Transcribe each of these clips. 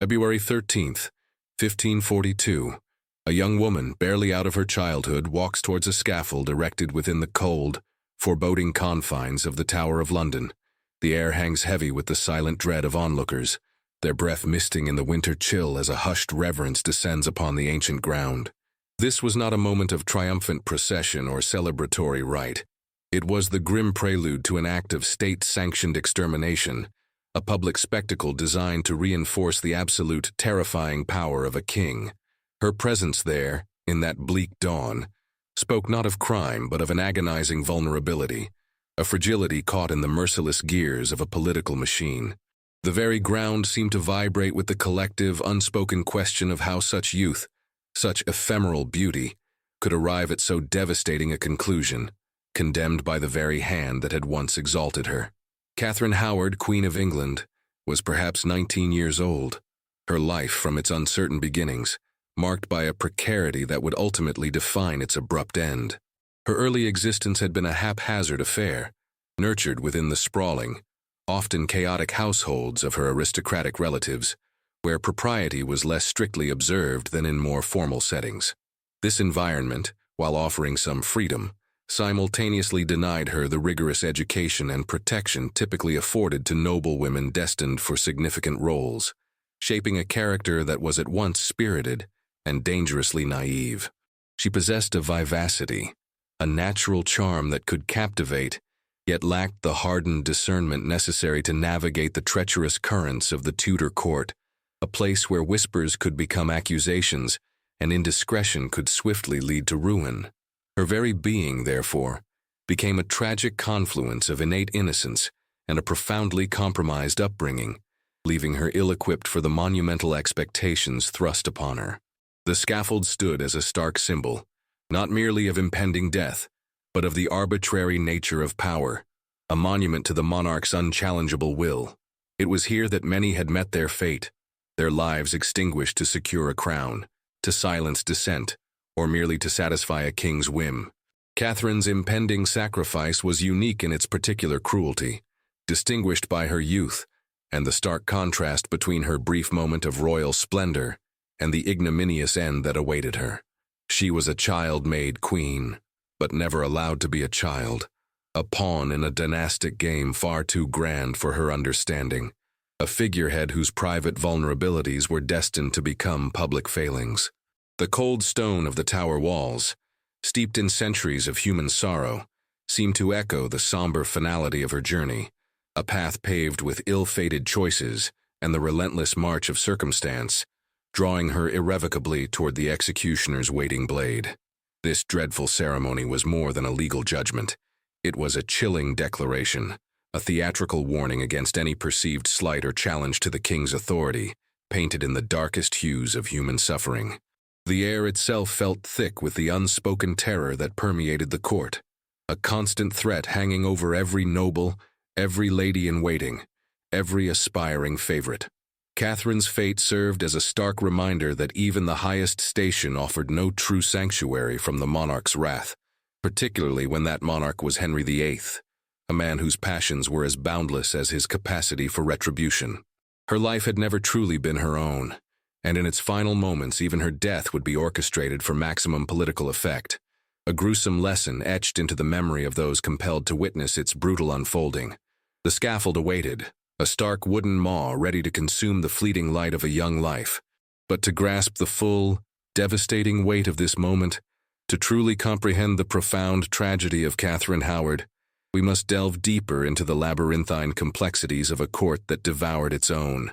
February 13th, 1542. A young woman, barely out of her childhood, walks towards a scaffold erected within the cold, foreboding confines of the Tower of London. The air hangs heavy with the silent dread of onlookers, their breath misting in the winter chill as a hushed reverence descends upon the ancient ground. This was not a moment of triumphant procession or celebratory rite. It was the grim prelude to an act of state-sanctioned extermination, a public spectacle designed to reinforce the absolute, terrifying power of a king. Her presence there, in that bleak dawn, spoke not of crime but of an agonizing vulnerability, a fragility caught in the merciless gears of a political machine. The very ground seemed to vibrate with the collective, unspoken question of how such youth, such ephemeral beauty, could arrive at so devastating a conclusion, condemned by the very hand that had once exalted her. Catherine Howard, Queen of England, was perhaps 19 years old, her life, from its uncertain beginnings, marked by a precarity that would ultimately define its abrupt end. Her early existence had been a haphazard affair, nurtured within the sprawling, often chaotic households of her aristocratic relatives, where propriety was less strictly observed than in more formal settings. This environment, while offering some freedom, simultaneously denied her the rigorous education and protection typically afforded to noble women destined for significant roles, shaping a character that was at once spirited and dangerously naive. She possessed a vivacity, a natural charm that could captivate, yet lacked the hardened discernment necessary to navigate the treacherous currents of the Tudor court, a place where whispers could become accusations and indiscretion could swiftly lead to ruin. Her very being, therefore, became a tragic confluence of innate innocence and a profoundly compromised upbringing, leaving her ill-equipped for the monumental expectations thrust upon her. The scaffold stood as a stark symbol, not merely of impending death, but of the arbitrary nature of power, a monument to the monarch's unchallengeable will. It was here that many had met their fate, their lives extinguished to secure a crown, to silence dissent, or merely to satisfy a king's whim. Catherine's impending sacrifice was unique in its particular cruelty, distinguished by her youth and the stark contrast between her brief moment of royal splendor and the ignominious end that awaited her. She was a child-made queen, but never allowed to be a child, a pawn in a dynastic game far too grand for her understanding, a figurehead whose private vulnerabilities were destined to become public failings. The cold stone of the tower walls, steeped in centuries of human sorrow, seemed to echo the somber finality of her journey, a path paved with ill-fated choices and the relentless march of circumstance, drawing her irrevocably toward the executioner's waiting blade. This dreadful ceremony was more than a legal judgment. It was a chilling declaration, a theatrical warning against any perceived slight or challenge to the king's authority, painted in the darkest hues of human suffering. The air itself felt thick with the unspoken terror that permeated the court, a constant threat hanging over every noble, every lady-in-waiting, every aspiring favorite. Catherine's fate served as a stark reminder that even the highest station offered no true sanctuary from the monarch's wrath, particularly when that monarch was Henry VIII, a man whose passions were as boundless as his capacity for retribution. Her life had never truly been her own, and in its final moments even her death would be orchestrated for maximum political effect, a gruesome lesson etched into the memory of those compelled to witness its brutal unfolding. The scaffold awaited, a stark wooden maw ready to consume the fleeting light of a young life. But to grasp the full, devastating weight of this moment, to truly comprehend the profound tragedy of Catherine Howard, we must delve deeper into the labyrinthine complexities of a court that devoured its own,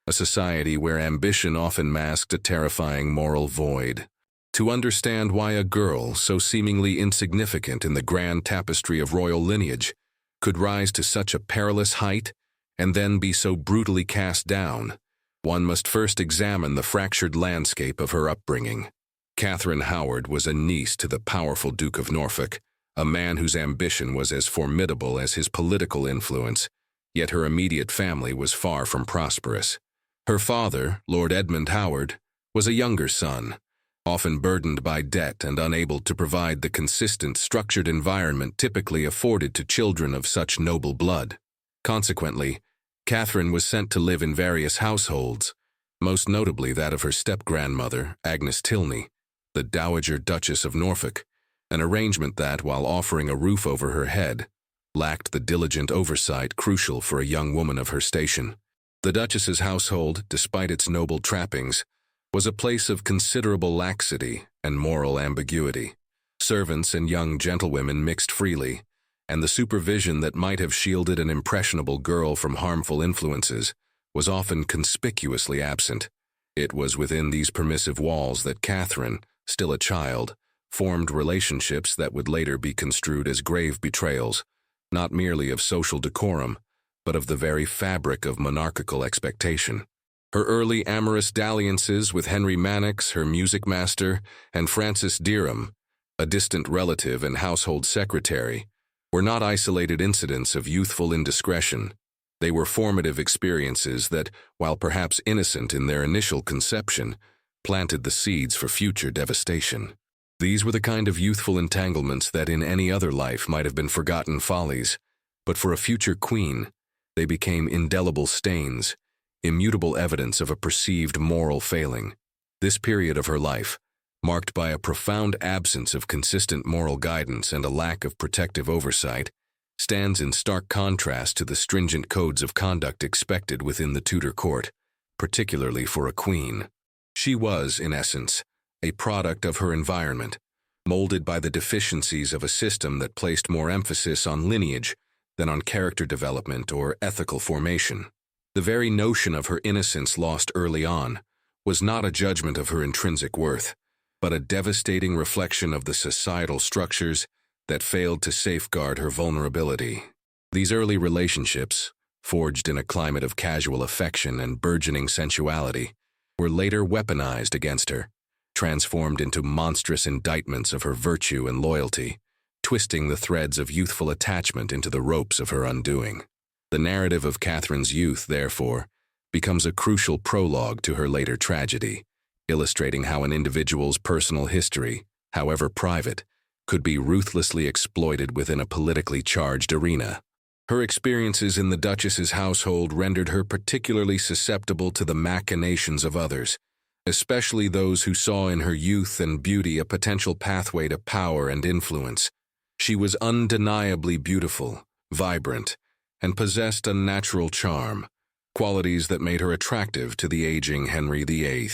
a society where ambition often masked a terrifying moral void. To understand why a girl, so seemingly insignificant in the grand tapestry of royal lineage, could rise to such a perilous height and then be so brutally cast down, one must first examine the fractured landscape of her upbringing. Catherine Howard was a niece to the powerful Duke of Norfolk, a man whose ambition was as formidable as his political influence, yet her immediate family was far from prosperous. Her father, Lord Edmund Howard, was a younger son, often burdened by debt and unable to provide the consistent, structured environment typically afforded to children of such noble blood. Consequently, Catherine was sent to live in various households, most notably that of her step-grandmother, Agnes Tilney, the Dowager Duchess of Norfolk, an arrangement that, while offering a roof over her head, lacked the diligent oversight crucial for a young woman of her station. The Duchess's household, despite its noble trappings, was a place of considerable laxity and moral ambiguity. Servants and young gentlewomen mixed freely, and the supervision that might have shielded an impressionable girl from harmful influences was often conspicuously absent. It was within these permissive walls that Catherine, still a child, formed relationships that would later be construed as grave betrayals, not merely of social decorum, but of the very fabric of monarchical expectation. Her early amorous dalliances with Henry Mannix, her music master, and Francis Derham, a distant relative and household secretary, were not isolated incidents of youthful indiscretion. They were formative experiences that, while perhaps innocent in their initial conception, planted the seeds for future devastation. These were the kind of youthful entanglements that in any other life might have been forgotten follies, but for a future queen, they became indelible stains, immutable evidence of a perceived moral failing. This period of her life, marked by a profound absence of consistent moral guidance and a lack of protective oversight, stands in stark contrast to the stringent codes of conduct expected within the Tudor court, particularly for a queen. She was, in essence, a product of her environment, molded by the deficiencies of a system that placed more emphasis on lineage than on character development or ethical formation. The very notion of her innocence lost early on was not a judgment of her intrinsic worth, but a devastating reflection of the societal structures that failed to safeguard her vulnerability. These early relationships, forged in a climate of casual affection and burgeoning sensuality, were later weaponized against her, transformed into monstrous indictments of her virtue and loyalty, twisting the threads of youthful attachment into the ropes of her undoing. The narrative of Catherine's youth, therefore, becomes a crucial prologue to her later tragedy, illustrating how an individual's personal history, however private, could be ruthlessly exploited within a politically charged arena. Her experiences in the Duchess's household rendered her particularly susceptible to the machinations of others, especially those who saw in her youth and beauty a potential pathway to power and influence. She was undeniably beautiful, vibrant, and possessed a natural charm, qualities that made her attractive to the aging Henry VIII.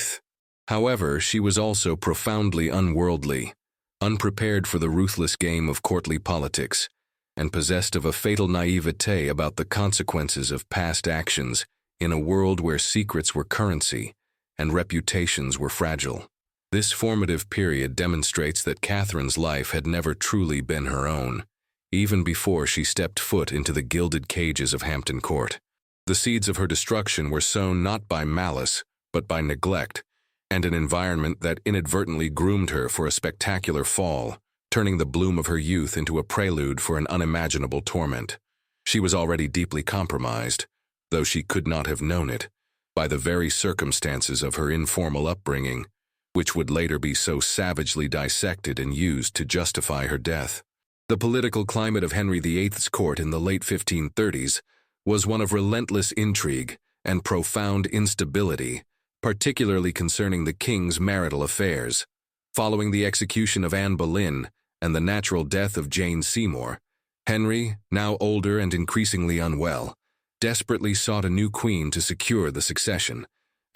However, she was also profoundly unworldly, unprepared for the ruthless game of courtly politics, and possessed of a fatal naivete about the consequences of past actions in a world where secrets were currency and reputations were fragile. This formative period demonstrates that Catherine's life had never truly been her own, even before she stepped foot into the gilded cages of Hampton Court. The seeds of her destruction were sown not by malice, but by neglect, and an environment that inadvertently groomed her for a spectacular fall, turning the bloom of her youth into a prelude for an unimaginable torment. She was already deeply compromised, though she could not have known it, by the very circumstances of her informal upbringing, which would later be so savagely dissected and used to justify her death. The political climate of Henry VIII's court in the late 1530s was one of relentless intrigue and profound instability, particularly concerning the king's marital affairs. Following the execution of Anne Boleyn and the natural death of Jane Seymour, Henry, now older and increasingly unwell, desperately sought a new queen to secure the succession,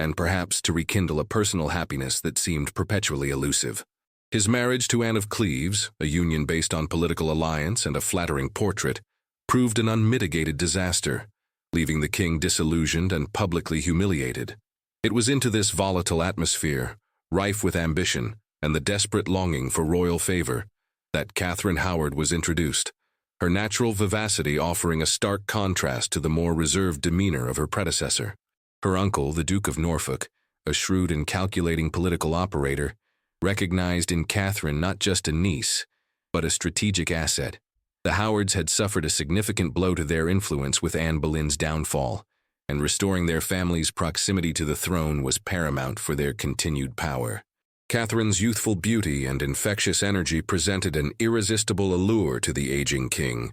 and perhaps to rekindle a personal happiness that seemed perpetually elusive. His marriage to Anne of Cleves, a union based on political alliance and a flattering portrait, proved an unmitigated disaster, leaving the king disillusioned and publicly humiliated. It was into this volatile atmosphere, rife with ambition and the desperate longing for royal favor, that Catherine Howard was introduced, her natural vivacity offering a stark contrast to the more reserved demeanor of her predecessor. Her uncle, the Duke of Norfolk, a shrewd and calculating political operator, recognized in Catherine not just a niece, but a strategic asset. The Howards had suffered a significant blow to their influence with Anne Boleyn's downfall, and restoring their family's proximity to the throne was paramount for their continued power. Catherine's youthful beauty and infectious energy presented an irresistible allure to the aging king,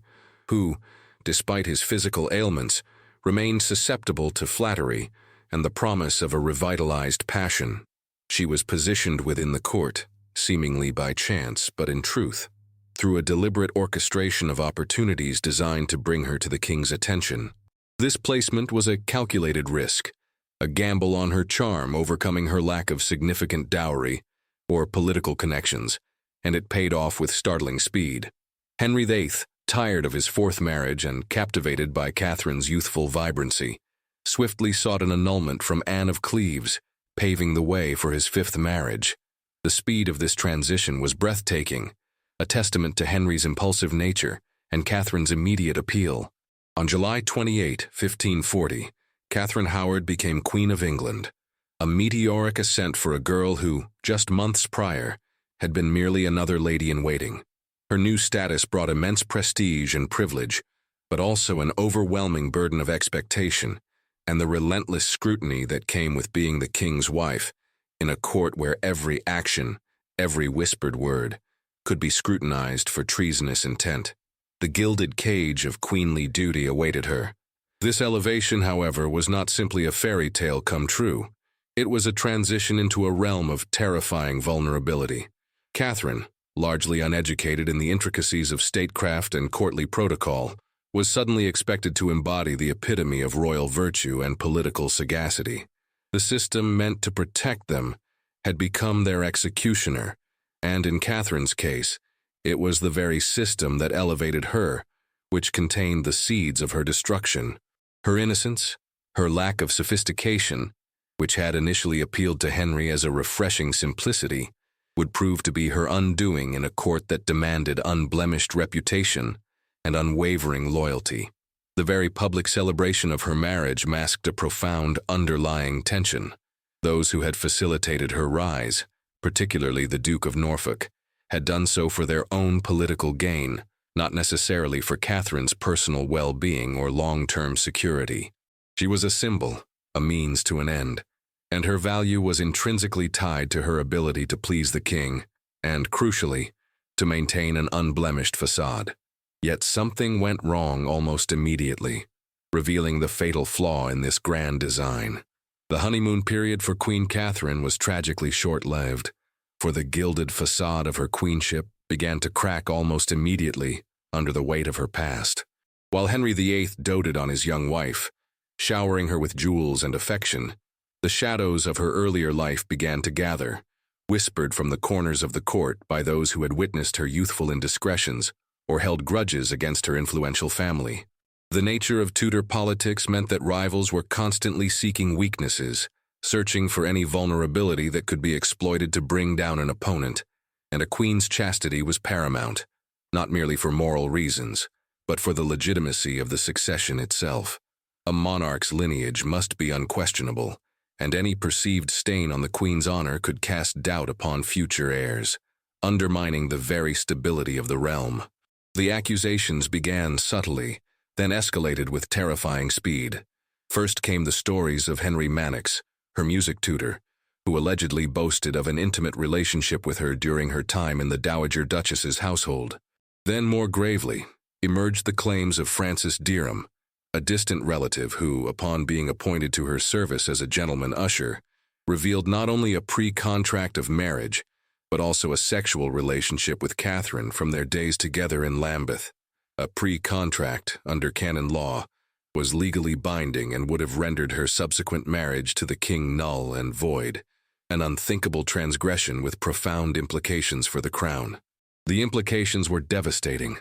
who, despite his physical ailments, remained susceptible to flattery and the promise of a revitalized passion. She was positioned within the court, seemingly by chance, but in truth, through a deliberate orchestration of opportunities designed to bring her to the king's attention. This placement was a calculated risk, a gamble on her charm overcoming her lack of significant dowry or political connections, and it paid off with startling speed. Henry VIII, tired of his fourth marriage and captivated by Catherine's youthful vibrancy, swiftly sought an annulment from Anne of Cleves, paving the way for his fifth marriage. The speed of this transition was breathtaking, a testament to Henry's impulsive nature and Catherine's immediate appeal. On July 28, 1540, Catherine Howard became Queen of England, a meteoric ascent for a girl who, just months prior, had been merely another lady-in-waiting. Her new status brought immense prestige and privilege, but also an overwhelming burden of expectation and the relentless scrutiny that came with being the king's wife in a court where every action, every whispered word, could be scrutinized for treasonous intent. The gilded cage of queenly duty awaited her. This elevation, however, was not simply a fairy tale come true. It was a transition into a realm of terrifying vulnerability. Catherine, largely uneducated in the intricacies of statecraft and courtly protocol, was suddenly expected to embody the epitome of royal virtue and political sagacity. The system meant to protect them had become their executioner, and in Catherine's case, it was the very system that elevated her, which contained the seeds of her destruction. Her innocence, her lack of sophistication, which had initially appealed to Henry as a refreshing simplicity, would prove to be her undoing in a court that demanded unblemished reputation and unwavering loyalty. The very public celebration of her marriage masked a profound underlying tension. Those who had facilitated her rise, particularly the Duke of Norfolk, had done so for their own political gain, not necessarily for Catherine's personal well-being or long-term security. She was a symbol, a means to an end, and her value was intrinsically tied to her ability to please the king and, crucially, to maintain an unblemished facade. Yet something went wrong almost immediately, revealing the fatal flaw in this grand design. The honeymoon period for Queen Catherine was tragically short-lived, for the gilded facade of her queenship began to crack almost immediately under the weight of her past. While Henry VIII doted on his young wife, showering her with jewels and affection, the shadows of her earlier life began to gather, whispered from the corners of the court by those who had witnessed her youthful indiscretions or held grudges against her influential family. The nature of Tudor politics meant that rivals were constantly seeking weaknesses, searching for any vulnerability that could be exploited to bring down an opponent, and a queen's chastity was paramount, not merely for moral reasons, but for the legitimacy of the succession itself. A monarch's lineage must be unquestionable, and any perceived stain on the queen's honor could cast doubt upon future heirs, undermining the very stability of the realm. The accusations began subtly, then escalated with terrifying speed. First came the stories of Henry Mannix, her music tutor, who allegedly boasted of an intimate relationship with her during her time in the Dowager Duchess's household. Then, more gravely, emerged the claims of Francis Derham, a distant relative who, upon being appointed to her service as a gentleman usher, revealed not only a pre-contract of marriage, but also a sexual relationship with Catherine from their days together in Lambeth. A pre-contract, under canon law, was legally binding and would have rendered her subsequent marriage to the king null and void, an unthinkable transgression with profound implications for the crown. The implications were devastating,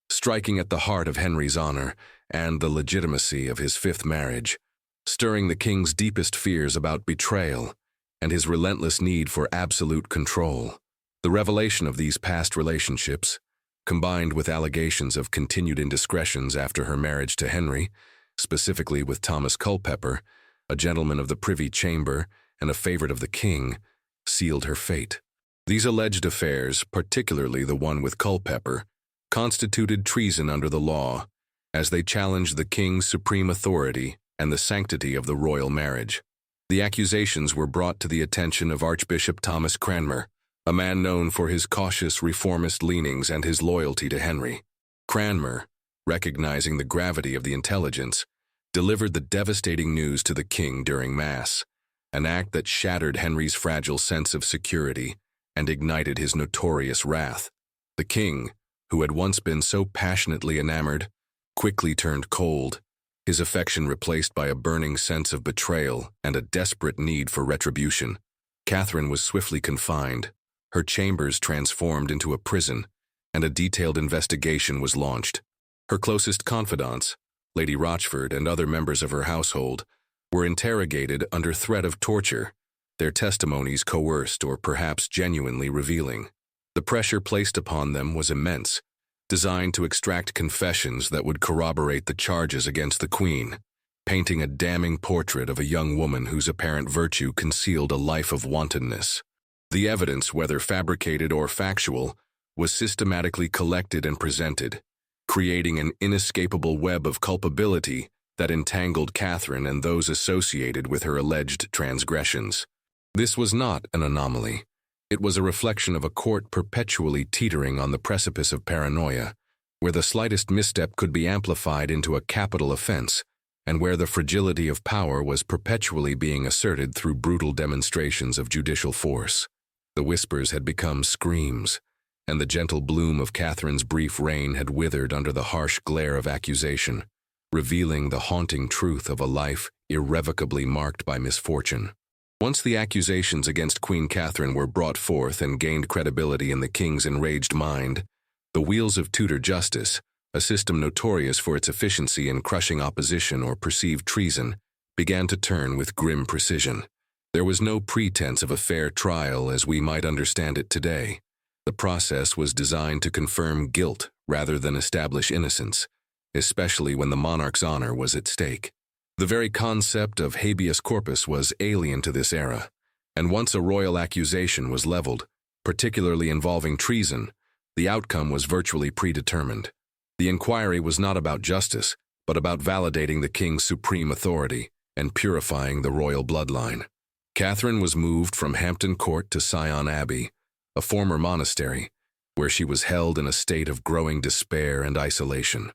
striking at the heart of Henry's honor and the legitimacy of his fifth marriage, stirring the king's deepest fears about betrayal and his relentless need for absolute control. The revelation of these past relationships, combined with allegations of continued indiscretions after her marriage to Henry, specifically with Thomas Culpeper, a gentleman of the Privy Chamber and a favorite of the king, sealed her fate. These alleged affairs, particularly the one with Culpeper, constituted treason under the law, as they challenged the king's supreme authority and the sanctity of the royal marriage. The accusations were brought to the attention of Archbishop Thomas Cranmer, a man known for his cautious reformist leanings and his loyalty to Henry. Cranmer, recognizing the gravity of the intelligence, delivered the devastating news to the king during Mass, an act that shattered Henry's fragile sense of security and ignited his notorious wrath. The king, who had once been so passionately enamored, quickly turned cold, his affection replaced by a burning sense of betrayal and a desperate need for retribution. Catherine was swiftly confined, her chambers transformed into a prison, and a detailed investigation was launched. Her closest confidants, Lady Rochford and other members of her household, were interrogated under threat of torture, their testimonies coerced or perhaps genuinely revealing. The pressure placed upon them was immense, designed to extract confessions that would corroborate the charges against the Queen, painting a damning portrait of a young woman whose apparent virtue concealed a life of wantonness. The evidence, whether fabricated or factual, was systematically collected and presented, creating an inescapable web of culpability that entangled Catherine and those associated with her alleged transgressions. This was not an anomaly. It was a reflection of a court perpetually teetering on the precipice of paranoia, where the slightest misstep could be amplified into a capital offense, and where the fragility of power was perpetually being asserted through brutal demonstrations of judicial force. The whispers had become screams, and the gentle bloom of Catherine's brief reign had withered under the harsh glare of accusation, revealing the haunting truth of a life irrevocably marked by misfortune. Once the accusations against Queen Catherine were brought forth and gained credibility in the king's enraged mind, the wheels of Tudor justice, a system notorious for its efficiency in crushing opposition or perceived treason, began to turn with grim precision. There was no pretense of a fair trial as we might understand it today. The process was designed to confirm guilt rather than establish innocence, especially when the monarch's honor was at stake. The very concept of habeas corpus was alien to this era, and once a royal accusation was leveled, particularly involving treason, the outcome was virtually predetermined. The inquiry was not about justice, but about validating the king's supreme authority and purifying the royal bloodline. Catherine was moved from Hampton Court to Sion Abbey, a former monastery, where she was held in a state of growing despair and isolation.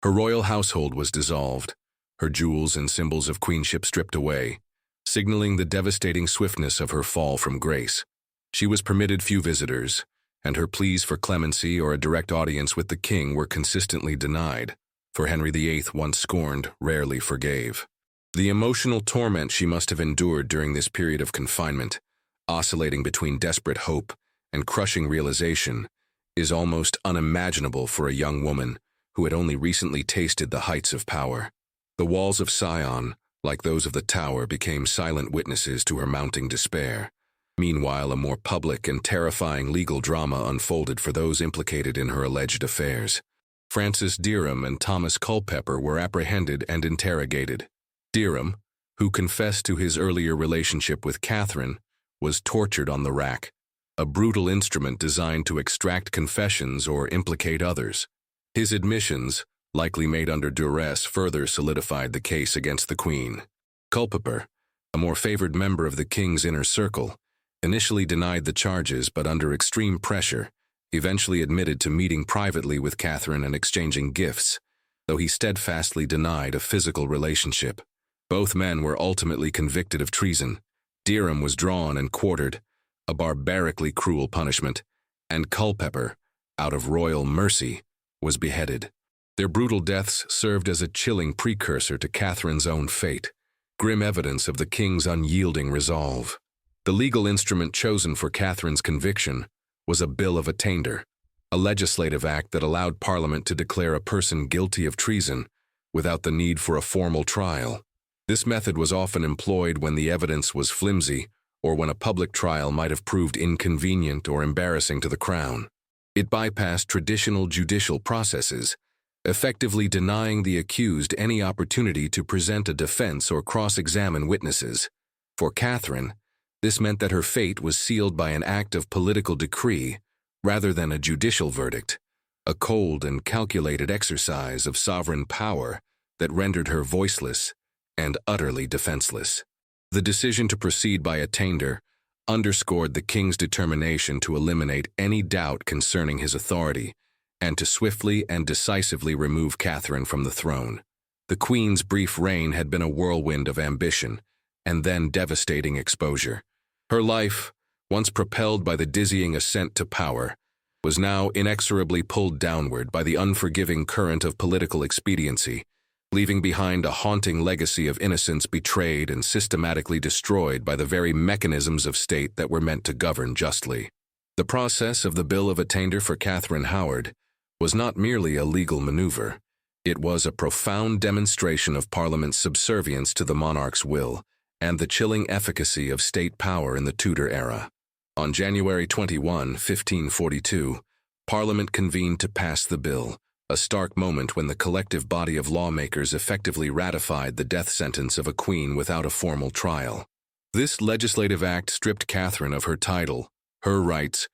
Her royal household was dissolved, her jewels and symbols of queenship stripped away, signaling the devastating swiftness of her fall from grace. She was permitted few visitors, and her pleas for clemency or a direct audience with the king were consistently denied, for Henry VIII, once scorned, rarely forgave. The emotional torment she must have endured during this period of confinement, oscillating between desperate hope and crushing realization, is almost unimaginable for a young woman who had only recently tasted the heights of power. The walls of Sion, like those of the Tower, became silent witnesses to her mounting despair. Meanwhile, a more public and terrifying legal drama unfolded for those implicated in her alleged affairs. Francis Derham and Thomas Culpeper were apprehended and interrogated. Derham, who confessed to his earlier relationship with Catherine, was tortured on the rack, a brutal instrument designed to extract confessions or implicate others. His admissions, likely made under duress, further solidified the case against the Queen. Culpeper, a more favored member of the king's inner circle, initially denied the charges but under extreme pressure, eventually admitted to meeting privately with Catherine and exchanging gifts, though he steadfastly denied a physical relationship. Both men were ultimately convicted of treason. Derham was drawn and quartered, a barbarically cruel punishment, and Culpeper, out of royal mercy, was beheaded. Their brutal deaths served as a chilling precursor to Catherine's own fate, grim evidence of the king's unyielding resolve. The legal instrument chosen for Catherine's conviction was a Bill of Attainder, a legislative act that allowed Parliament to declare a person guilty of treason without the need for a formal trial. This method was often employed when the evidence was flimsy or when a public trial might have proved inconvenient or embarrassing to the Crown. It bypassed traditional judicial processes, effectively denying the accused any opportunity to present a defense or cross-examine witnesses. For Catherine, this meant that her fate was sealed by an act of political decree rather than a judicial verdict, a cold and calculated exercise of sovereign power that rendered her voiceless and utterly defenseless. The decision to proceed by attainder underscored the king's determination to eliminate any doubt concerning his authority and to swiftly and decisively remove Catherine from the throne. The Queen's brief reign had been a whirlwind of ambition, and then devastating exposure. Her life, once propelled by the dizzying ascent to power, was now inexorably pulled downward by the unforgiving current of political expediency, leaving behind a haunting legacy of innocence betrayed and systematically destroyed by the very mechanisms of state that were meant to govern justly. The process of the Bill of Attainder for Catherine Howard was not merely a legal maneuver. It was a profound demonstration of Parliament's subservience to the monarch's will and the chilling efficacy of state power in the Tudor era. On January 21, 1542, Parliament convened to pass the bill, a stark moment when the collective body of lawmakers effectively ratified the death sentence of a queen without a formal trial. This legislative act stripped Catherine of her title, her rights,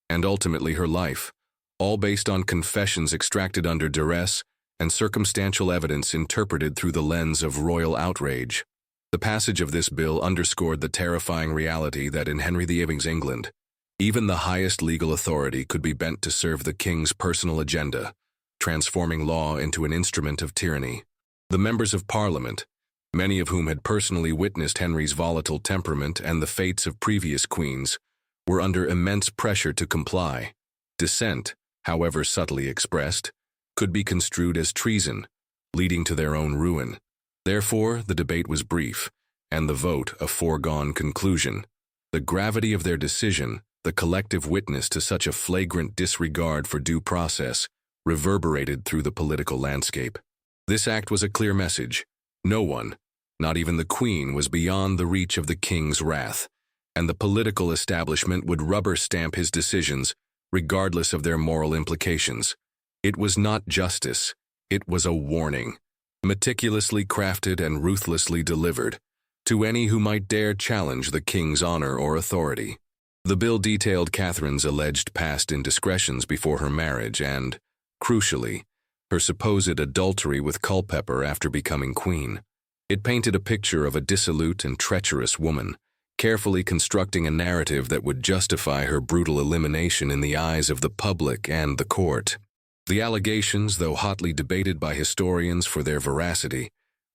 and ultimately her life, all based on confessions extracted under duress and circumstantial evidence interpreted through the lens of royal outrage. The passage of this bill underscored the terrifying reality that in Henry VIII's England, even the highest legal authority could be bent to serve the king's personal agenda, transforming law into an instrument of tyranny. The members of Parliament, many of whom had personally witnessed Henry's volatile temperament and the fates of previous queens, were under immense pressure to comply. Dissent, however subtly expressed, could be construed as treason, leading to their own ruin. Therefore, the debate was brief, and the vote a foregone conclusion. The gravity of their decision, the collective witness to such a flagrant disregard for due process, reverberated through the political landscape. This act was a clear message. No one, not even the Queen, was beyond the reach of the king's wrath, and the political establishment would rubber stamp his decisions, regardless of their moral implications. It was not justice, it was a warning, meticulously crafted and ruthlessly delivered, to any who might dare challenge the king's honor or authority. The bill detailed Catherine's alleged past indiscretions before her marriage and, crucially, her supposed adultery with Culpeper after becoming queen. It painted a picture of a dissolute and treacherous woman, carefully constructing a narrative that would justify her brutal elimination in the eyes of the public and the court. The allegations, though hotly debated by historians for their veracity,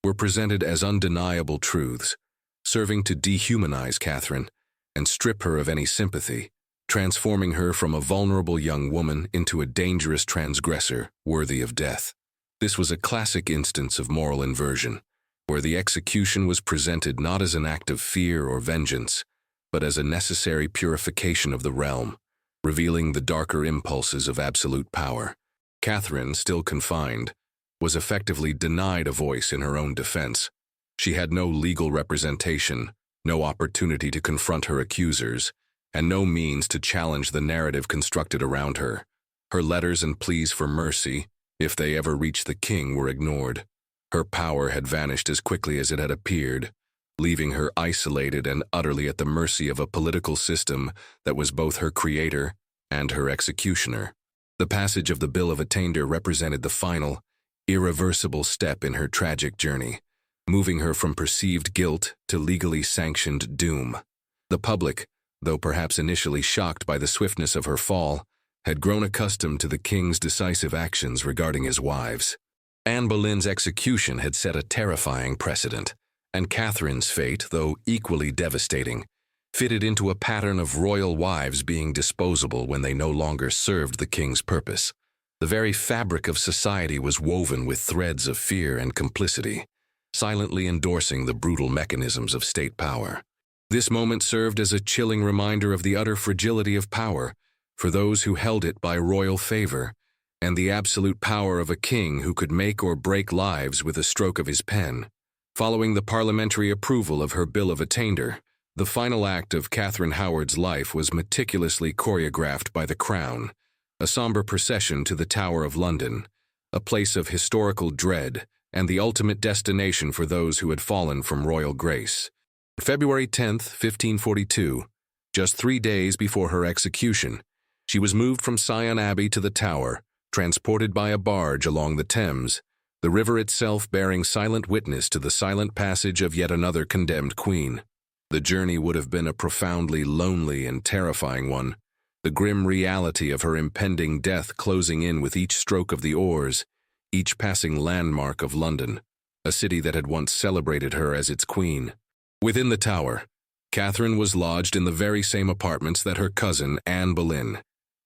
were presented as undeniable truths, serving to dehumanize Catherine and strip her of any sympathy, transforming her from a vulnerable young woman into a dangerous transgressor worthy of death. This was a classic instance of moral inversion, where the execution was presented not as an act of fear or vengeance, but as a necessary purification of the realm, revealing the darker impulses of absolute power. Catherine, still confined, was effectively denied a voice in her own defense. She had no legal representation, no opportunity to confront her accusers, and no means to challenge the narrative constructed around her. Her letters and pleas for mercy, if they ever reached the king, were ignored. Her power had vanished as quickly as it had appeared, leaving her isolated and utterly at the mercy of a political system that was both her creator and her executioner. The passage of the Bill of Attainder represented the final, irreversible step in her tragic journey, moving her from perceived guilt to legally sanctioned doom. The public, though perhaps initially shocked by the swiftness of her fall, had grown accustomed to the king's decisive actions regarding his wives. Anne Boleyn's execution had set a terrifying precedent, and Catherine's fate, though equally devastating, fitted into a pattern of royal wives being disposable when they no longer served the king's purpose. The very fabric of society was woven with threads of fear and complicity, silently endorsing the brutal mechanisms of state power. This moment served as a chilling reminder of the utter fragility of power for those who held it by royal favor, and the absolute power of a king who could make or break lives with a stroke of his pen. Following the parliamentary approval of her Bill of Attainder, the final act of Catherine Howard's life was meticulously choreographed by the Crown, a somber procession to the Tower of London, a place of historical dread and the ultimate destination for those who had fallen from royal grace. February 10, 1542, just 3 days before her execution, she was moved from Sion Abbey to the Tower, transported by a barge along the Thames, the river itself bearing silent witness to the silent passage of yet another condemned queen. The journey would have been a profoundly lonely and terrifying one, the grim reality of her impending death closing in with each stroke of the oars, each passing landmark of London. a city that had once celebrated her as its queen. Within the tower, Catherine was lodged in the very same apartments that her cousin, Anne Boleyn,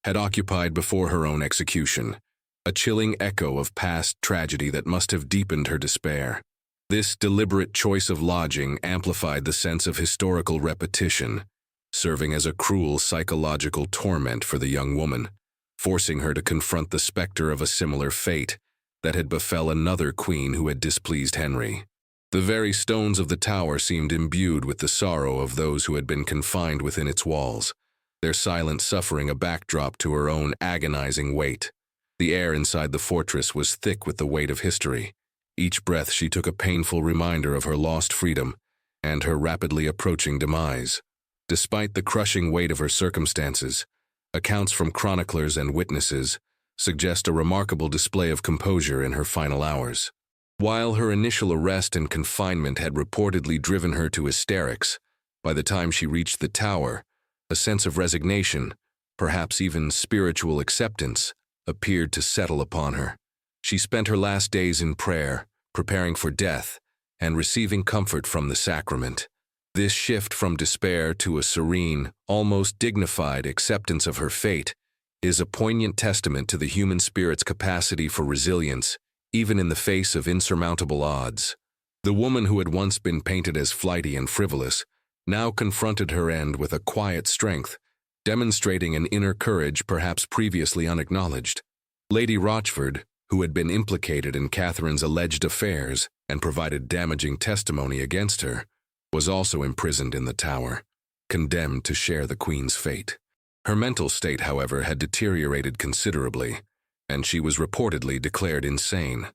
had occupied before her own execution, a chilling echo of past tragedy that must have deepened her despair. This deliberate choice of lodging amplified the sense of historical repetition, serving as a cruel psychological torment for the young woman, forcing her to confront the specter of a similar fate that had befell another queen who had displeased Henry. The very stones of the tower seemed imbued with the sorrow of those who had been confined within its walls, their silent suffering a backdrop to her own agonizing weight. The air inside the fortress was thick with the weight of history. Each breath she took a painful reminder of her lost freedom and her rapidly approaching demise. Despite the crushing weight of her circumstances, accounts from chroniclers and witnesses suggest a remarkable display of composure in her final hours. While her initial arrest and confinement had reportedly driven her to hysterics, by the time she reached the tower, a sense of resignation, perhaps even spiritual acceptance, appeared to settle upon her. She spent her last days in prayer, preparing for death, and receiving comfort from the sacrament. This shift from despair to a serene, almost dignified acceptance of her fate is a poignant testament to the human spirit's capacity for resilience, even in the face of insurmountable odds. The woman who had once been painted as flighty and frivolous now confronted her end with a quiet strength, demonstrating an inner courage perhaps previously unacknowledged. Lady Rochford, who had been implicated in Catherine's alleged affairs and provided damaging testimony against her, was also imprisoned in the tower, condemned to share the Queen's fate. Her mental state, however, had deteriorated considerably, and she was reportedly declared insane,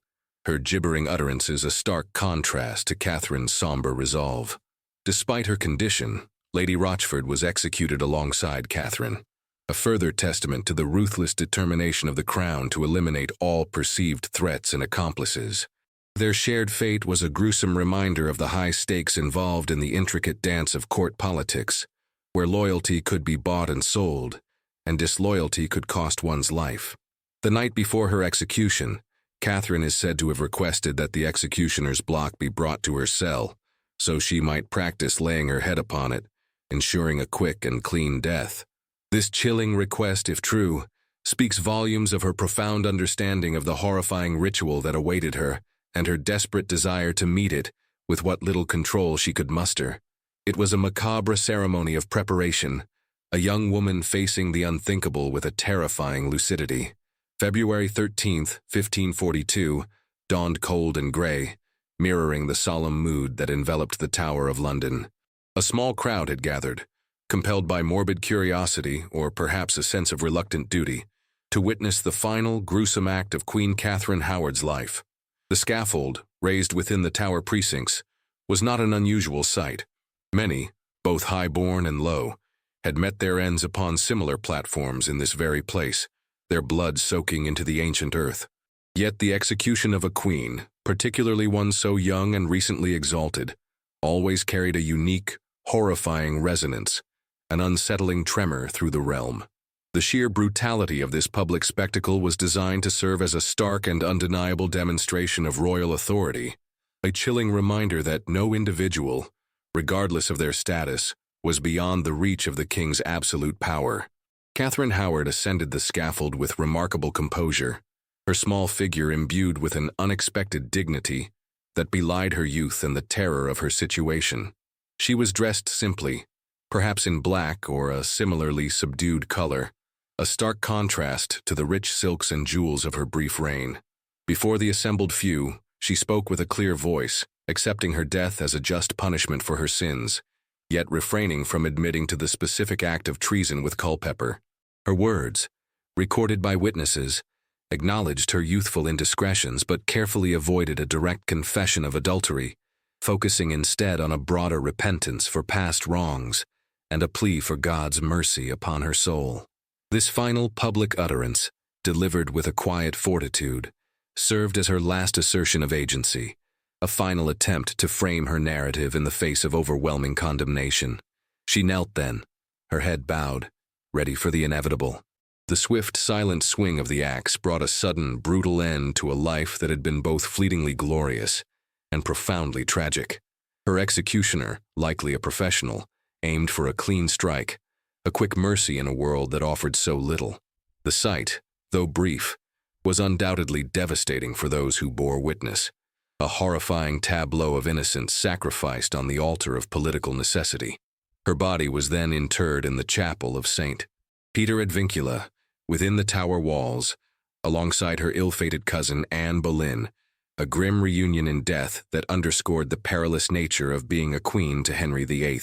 her gibbering utterances a stark contrast to Catherine's somber resolve. Despite her condition, Lady Rochford was executed alongside Catherine, a further testament to the ruthless determination of the Crown to eliminate all perceived threats and accomplices. Their shared fate was a gruesome reminder of the high stakes involved in the intricate dance of court politics, where loyalty could be bought and sold, and disloyalty could cost one's life. The night before her execution, Catherine is said to have requested that the executioner's block be brought to her cell, so she might practice laying her head upon it, ensuring a quick and clean death. This chilling request, if true, speaks volumes of her profound understanding of the horrifying ritual that awaited her and her desperate desire to meet it with what little control she could muster. It was a macabre ceremony of preparation, a young woman facing the unthinkable with a terrifying lucidity. February 13th, 1542, dawned cold and gray, mirroring the solemn mood that enveloped the Tower of London. A small crowd had gathered, compelled by morbid curiosity or perhaps a sense of reluctant duty, to witness the final gruesome act of Queen Catherine Howard's life. The scaffold, raised within the Tower precincts, was not an unusual sight. Many, both high-born and low, had met their ends upon similar platforms in this very place, their blood soaking into the ancient earth. Yet the execution of a queen, particularly one so young and recently exalted, always carried a unique, horrifying resonance, an unsettling tremor through the realm. The sheer brutality of this public spectacle was designed to serve as a stark and undeniable demonstration of royal authority, a chilling reminder that no individual, regardless of their status, was beyond the reach of the king's absolute power. Catherine Howard ascended the scaffold with remarkable composure, her small figure imbued with an unexpected dignity that belied her youth and the terror of her situation. She was dressed simply, perhaps in black or a similarly subdued color, a stark contrast to the rich silks and jewels of her brief reign. Before the assembled few, she spoke with a clear voice, accepting her death as a just punishment for her sins, yet refraining from admitting to the specific act of treason with Culpeper. Her words, recorded by witnesses, acknowledged her youthful indiscretions but carefully avoided a direct confession of adultery, focusing instead on a broader repentance for past wrongs and a plea for God's mercy upon her soul. This final public utterance, delivered with a quiet fortitude, served as her last assertion of agency, a final attempt to frame her narrative in the face of overwhelming condemnation. She knelt then, her head bowed, ready for the inevitable. The swift, silent swing of the axe brought a sudden, brutal end to a life that had been both fleetingly glorious and profoundly tragic. Her executioner, likely a professional, aimed for a clean strike, a quick mercy in a world that offered so little. The sight, though brief, was undoubtedly devastating for those who bore witness, a horrifying tableau of innocence sacrificed on the altar of political necessity. Her body was then interred in the chapel of St. Peter ad Vincula, within the tower walls, alongside her ill-fated cousin Anne Boleyn, a grim reunion in death that underscored the perilous nature of being a queen to Henry VIII.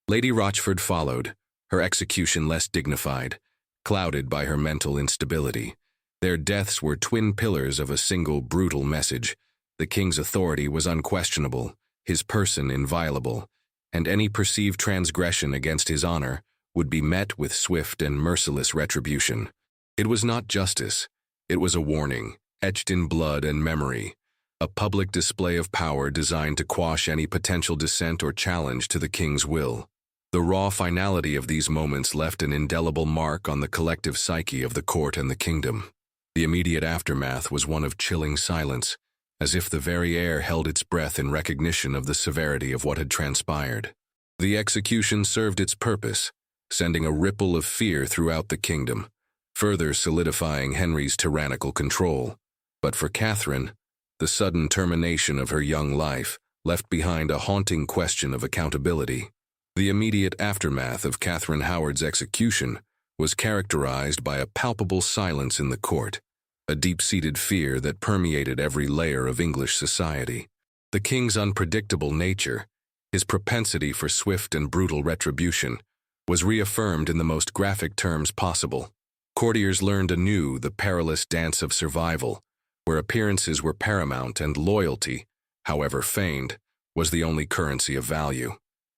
Lady Rochford followed, her execution less dignified, clouded by her mental instability. Their deaths were twin pillars of a single brutal message. The king's authority was unquestionable, his person inviolable, and any perceived transgression against his honor would be met with swift and merciless retribution. It was not justice, it was a warning, etched in blood and memory, a public display of power designed to quash any potential dissent or challenge to the king's will. The raw finality of these moments left an indelible mark on the collective psyche of the court and the kingdom. The immediate aftermath was one of chilling silence, as if the very air held its breath in recognition of the severity of what had transpired. The execution served its purpose, sending a ripple of fear throughout the kingdom, further solidifying Henry's tyrannical control. But for Catherine, the sudden termination of her young life left behind a haunting question of accountability. The immediate aftermath of Catherine Howard's execution was characterized by a palpable silence in the court, a deep-seated fear that permeated every layer of English society. The king's unpredictable nature, his propensity for swift and brutal retribution, was reaffirmed in the most graphic terms possible. Courtiers learned anew the perilous dance of survival, where appearances were paramount and loyalty, however feigned, was the only currency of value.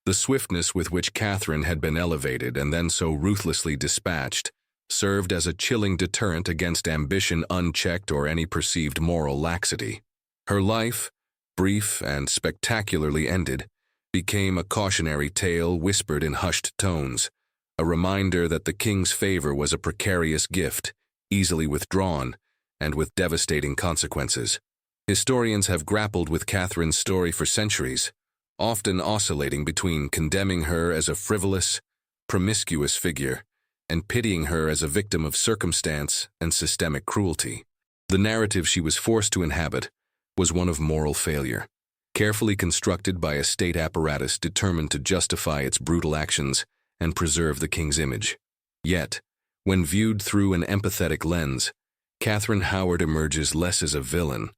The swiftness with which Catherine had been elevated and then so ruthlessly dispatched served as a chilling deterrent against ambition unchecked or any perceived moral laxity. Her life, brief and spectacularly ended, became a cautionary tale whispered in hushed tones, a reminder that the king's favor was a precarious gift, easily withdrawn, and with devastating consequences. Historians have grappled with Catherine's story for centuries, often oscillating between condemning her as a frivolous, promiscuous figure and pitying her as a victim of circumstance and systemic cruelty. The narrative she was forced to inhabit was one of moral failure, carefully constructed by a state apparatus determined to justify its brutal actions and preserve the king's image. Yet, when viewed through an empathetic lens, Catherine Howard emerges less as a villain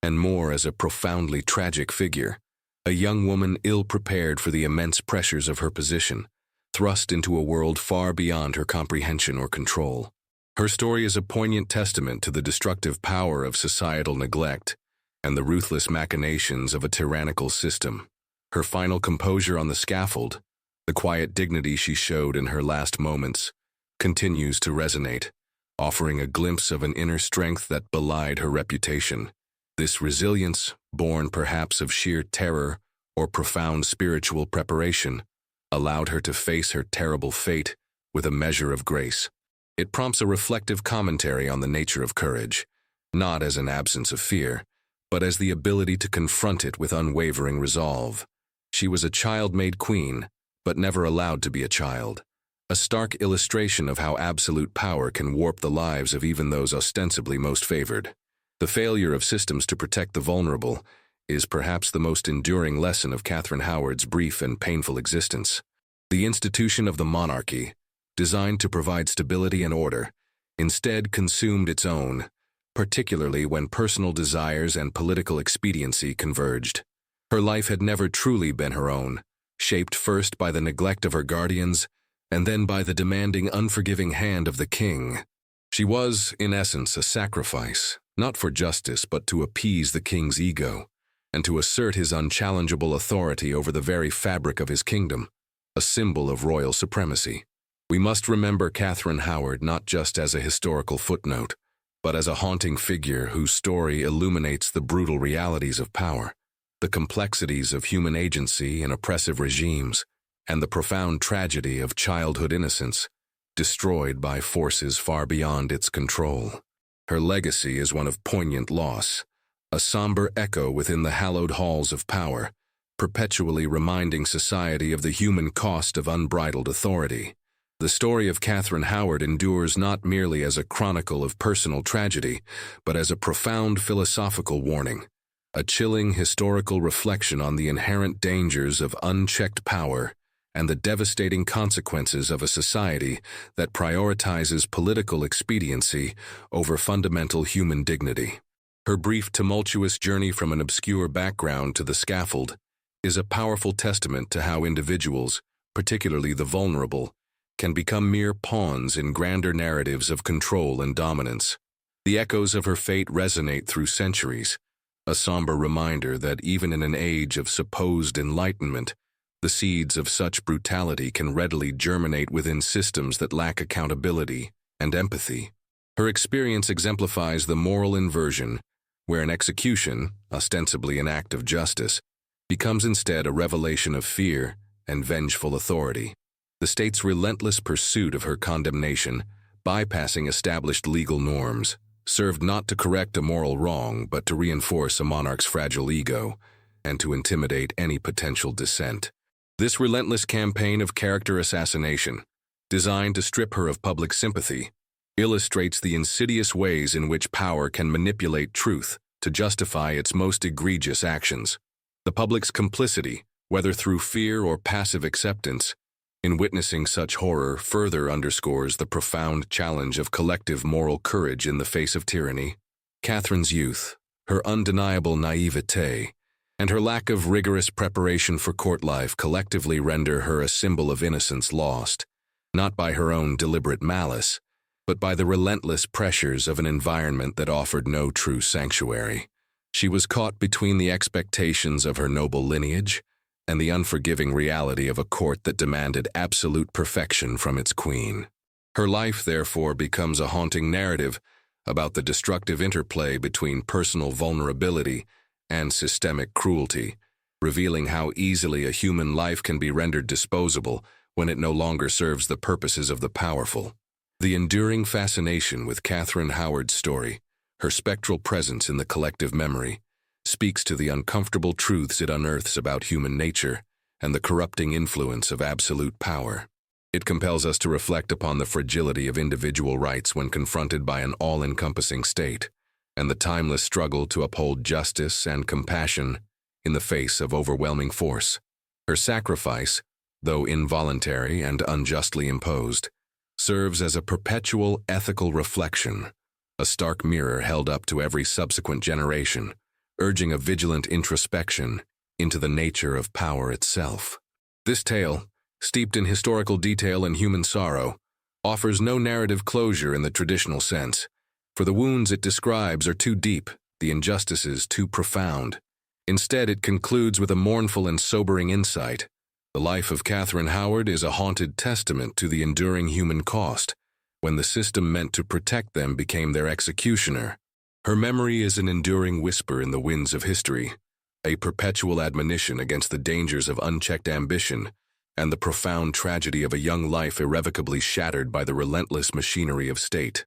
and more as a profoundly tragic figure, a young woman ill-prepared for the immense pressures of her position, thrust into a world far beyond her comprehension or control. Her story is a poignant testament to the destructive power of societal neglect and the ruthless machinations of a tyrannical system. Her final composure on the scaffold, the quiet dignity she showed in her last moments, continues to resonate, offering a glimpse of an inner strength that belied her reputation. This resilience, born perhaps of sheer terror or profound spiritual preparation, allowed her to face her terrible fate with a measure of grace. It prompts a reflective commentary on the nature of courage, not as an absence of fear, but as the ability to confront it with unwavering resolve. She was a child-made queen, but never allowed to be a child, a stark illustration of how absolute power can warp the lives of even those ostensibly most favored. The failure of systems to protect the vulnerable is perhaps the most enduring lesson of Catherine Howard's brief and painful existence. The institution of the monarchy, designed to provide stability and order, instead consumed its own, particularly when personal desires and political expediency converged. Her life had never truly been her own, shaped first by the neglect of her guardians and then by the demanding, unforgiving hand of the king. She was, in essence, a sacrifice, not for justice but to appease the king's ego, and to assert his unchallengeable authority over the very fabric of his kingdom, a symbol of royal supremacy. We must remember Catherine Howard not just as a historical footnote, but as a haunting figure whose story illuminates the brutal realities of power, the complexities of human agency in oppressive regimes, and the profound tragedy of childhood innocence, destroyed by forces far beyond its control. Her legacy is one of poignant loss, a somber echo within the hallowed halls of power, perpetually reminding society of the human cost of unbridled authority. The story of Catherine Howard endures not merely as a chronicle of personal tragedy, but as a profound philosophical warning, a chilling historical reflection on the inherent dangers of unchecked power and the devastating consequences of a society that prioritizes political expediency over fundamental human dignity. Her brief, tumultuous journey from an obscure background to the scaffold is a powerful testament to how individuals, particularly the vulnerable, can become mere pawns in grander narratives of control and dominance. The echoes of her fate resonate through centuries, a somber reminder that even in an age of supposed enlightenment, the seeds of such brutality can readily germinate within systems that lack accountability and empathy. Her experience exemplifies the moral inversion, where an execution, ostensibly an act of justice, becomes instead a revelation of fear and vengeful authority. The state's relentless pursuit of her condemnation, bypassing established legal norms, served not to correct a moral wrong but to reinforce a monarch's fragile ego and to intimidate any potential dissent. This relentless campaign of character assassination, designed to strip her of public sympathy, illustrates the insidious ways in which power can manipulate truth to justify its most egregious actions. The public's complicity, whether through fear or passive acceptance, in witnessing such horror further underscores the profound challenge of collective moral courage in the face of tyranny. Catherine's youth, her undeniable naivete, and her lack of rigorous preparation for court life collectively render her a symbol of innocence lost, not by her own deliberate malice, but by the relentless pressures of an environment that offered no true sanctuary. She was caught between the expectations of her noble lineage and the unforgiving reality of a court that demanded absolute perfection from its queen. Her life, therefore, becomes a haunting narrative about the destructive interplay between personal vulnerability and systemic cruelty, revealing how easily a human life can be rendered disposable when it no longer serves the purposes of the powerful. The enduring fascination with Catherine Howard's story, her spectral presence in the collective memory, speaks to the uncomfortable truths it unearths about human nature and the corrupting influence of absolute power. It compels us to reflect upon the fragility of individual rights when confronted by an all-encompassing state, and the timeless struggle to uphold justice and compassion in the face of overwhelming force. Her sacrifice, though involuntary and unjustly imposed, serves as a perpetual ethical reflection, a stark mirror held up to every subsequent generation, urging a vigilant introspection into the nature of power itself. This tale, steeped in historical detail and human sorrow, offers no narrative closure in the traditional sense, for the wounds it describes are too deep, the injustices too profound. Instead, it concludes with a mournful and sobering insight. The life of Catherine Howard is a haunted testament to the enduring human cost, when the system meant to protect them became their executioner. Her memory is an enduring whisper in the winds of history, a perpetual admonition against the dangers of unchecked ambition and the profound tragedy of a young life irrevocably shattered by the relentless machinery of state.